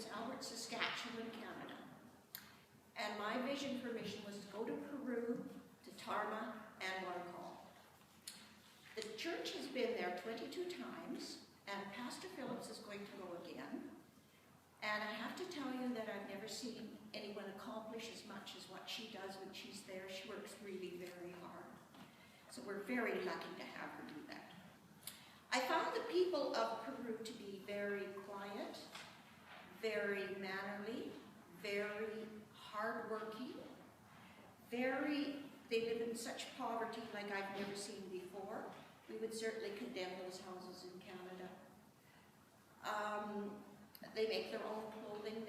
Prince Albert, Saskatchewan, Canada. And my vision for mission was to go to Peru, to Tarma, and Watercall. The church has been there 22 times, and Pastor Phillips is going to go again. And I have to tell you that I've never seen anyone accomplish as much as what she does when she's there. She works really very hard. So we're very lucky to have her do that. I found the people of Peru to be very quiet, very mannerly, very hardworking, they live in such poverty like I've never seen before. We would certainly condemn those houses in Canada. They make their own clothing,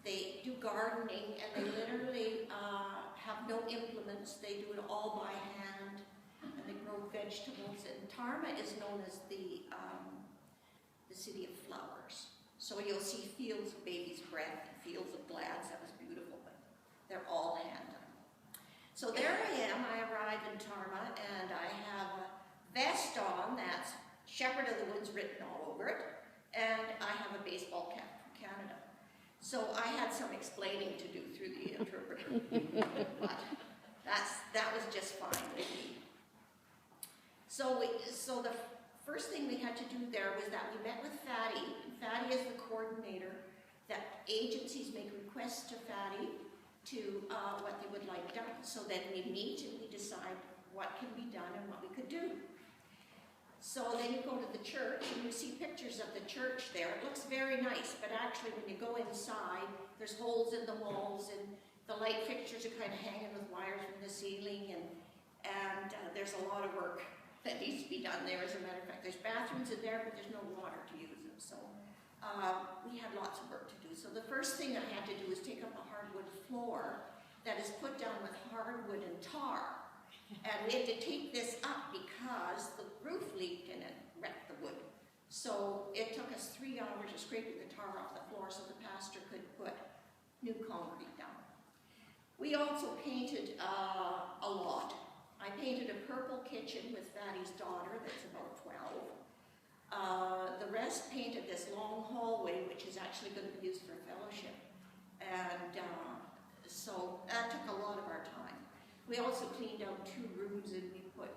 they do gardening, and they literally have no implements. They do it all by hand, and they grow vegetables. And Tarma is known as the city of flowers. So you'll see fields of baby's breath, fields of glads. That was beautiful, but they're all hand done. So there I am. I arrive in Tarma, and I have a vest on that's Shepherd of the Woods written all over it, and I have a baseball cap from Canada. So I had some explaining to do through the interpreter, but that was just fine with me. So the first thing we had to do there was that we met with Fatty. Fatty is the coordinator that agencies make requests to Fatty to what they would like done. So then we meet and we decide what can be done and what we could do. So then you go to the church and you see pictures of the church there. It looks very nice, but actually when you go inside, there's holes in the walls and the light fixtures are kind of hanging with wires from the ceiling, and there's a lot of work that needs to be done there. As a matter of fact, there's bathrooms in there, but there's no water to use them. So we had lots of work to do. So the first thing I had to do was take up a hardwood floor that is put down with hardwood and tar. And we had to take this up because the roof leaked and it wrecked the wood. So it took us 3 hours of scraping the tar off the floor so the pastor could put new concrete down. We also painted a lot. I painted a purple kitchen with Fatty's daughter that's about 12. The rest painted this long hallway, which is actually going to be used for fellowship. And so that took a lot of our time. We also cleaned out 2 rooms and we put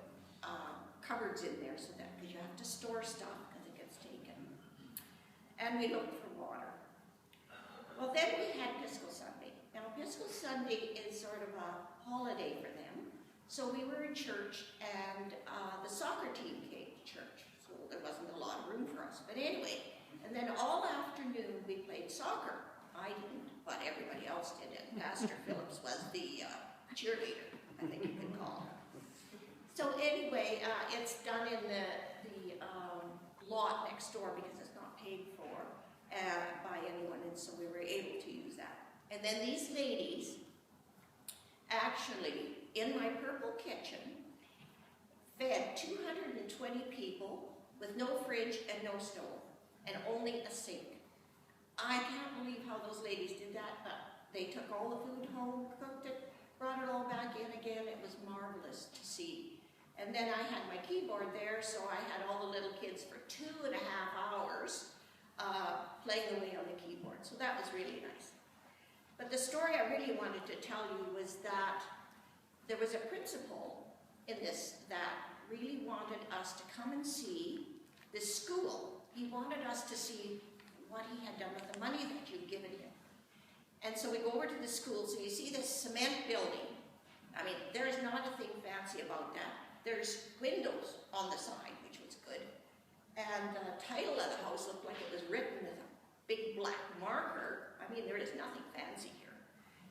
cupboards in there so that, because you have to store stuff because it gets taken. And we looked for water. Well, then we had Episcopal Sunday. Now, Episcopal Sunday is sort of a holiday for them. So we were in church and the soccer team came to church. So there wasn't a lot of room for us. But anyway, and then all afternoon we played soccer. I didn't, but everybody else did it. Pastor Phillips was the cheerleader, I think you can call her. So anyway, it's done in the lot next door because it's not paid for by anyone, and so we were able to use that. And then these ladies, actually, in my purple kitchen, fed 220 people with no fridge and no stove, and only a sink. I can't believe how those ladies did that, but they took all the food home, cooked it, brought it all back in again. It was marvelous to see. And then I had my keyboard there, so I had all the little kids for 2.5 hours playing away on the keyboard. So that was really nice. But the story I really wanted to tell you was that there was a principal in this that really wanted us to come and see this school. He wanted us to see what he had done with the money that you'd given him. And so we go over to the school, so you see this cement building. I mean, there is not a thing fancy about that. There's windows on the side, which was good. And the title of the house looked like it was written with a big black marker. I mean, there is nothing fancy here.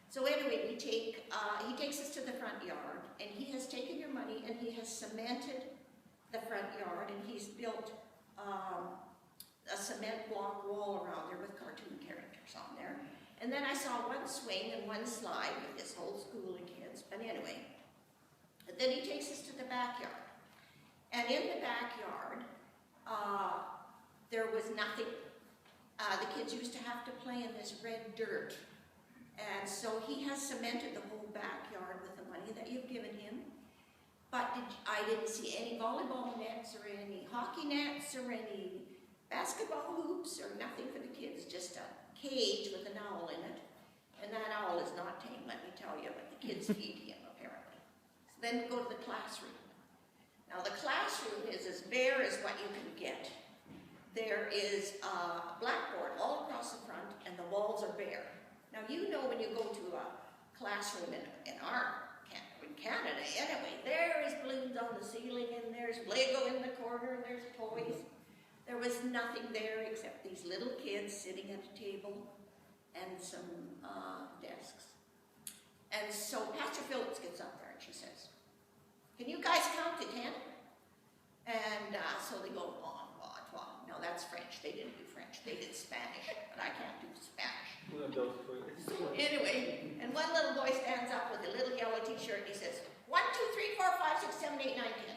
So anyway, he takes us to the front yard, and he has taken your money, and he has cemented the front yard, and he's built a cement block wall around there with cartoon characters on there. And then I saw one swing and one slide with this whole school of kids. But anyway, then he takes us to the backyard. And in the backyard, there was nothing. The kids used to have to play in this red dirt. And so he has cemented the whole backyard with the money that you've given him. But I didn't see any volleyball nets or any hockey nets or any Basketball hoops are nothing for the kids, just a cage with an owl in it. And that owl is not tame, let me tell you, but the kids feed him, apparently. So then go to the classroom. Now the classroom is as bare as what you can get. There is a blackboard all across the front, and the walls are bare. Now you know when you go to a classroom in Canada, anyway, there is balloons on the ceiling, and there's Lego in the corner, and there's toys. There was nothing there except these little kids sitting at a table and some desks. And so Pastor Phillips gets up there and she says, "Can you guys count to 10? And so they go, "One, one, one." No, that's French. They didn't do French. They did Spanish, but I can't do Spanish. So anyway, and one little boy stands up with a little yellow t-shirt and he says, 1, 2, 3, 4, 5, 6, 7, 8, 9, 10.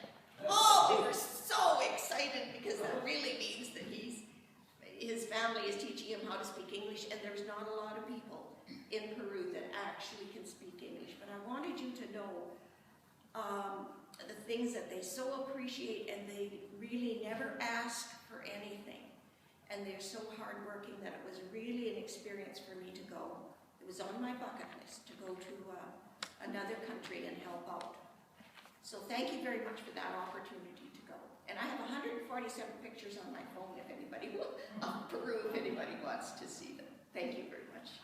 Oh, they were so excited because that really means that his family is teaching him how to speak English, and there's not a lot of people in Peru that actually can speak English. But I wanted you to know the things that they so appreciate, and they really never ask for anything. And they're so hardworking that it was really an experience for me to go. It was on my bucket list to go to another country and help out. So thank you very much for that opportunity to go. And I have 147 pictures on my phone if anybody will, of Peru, if anybody wants to see them. Thank you very much.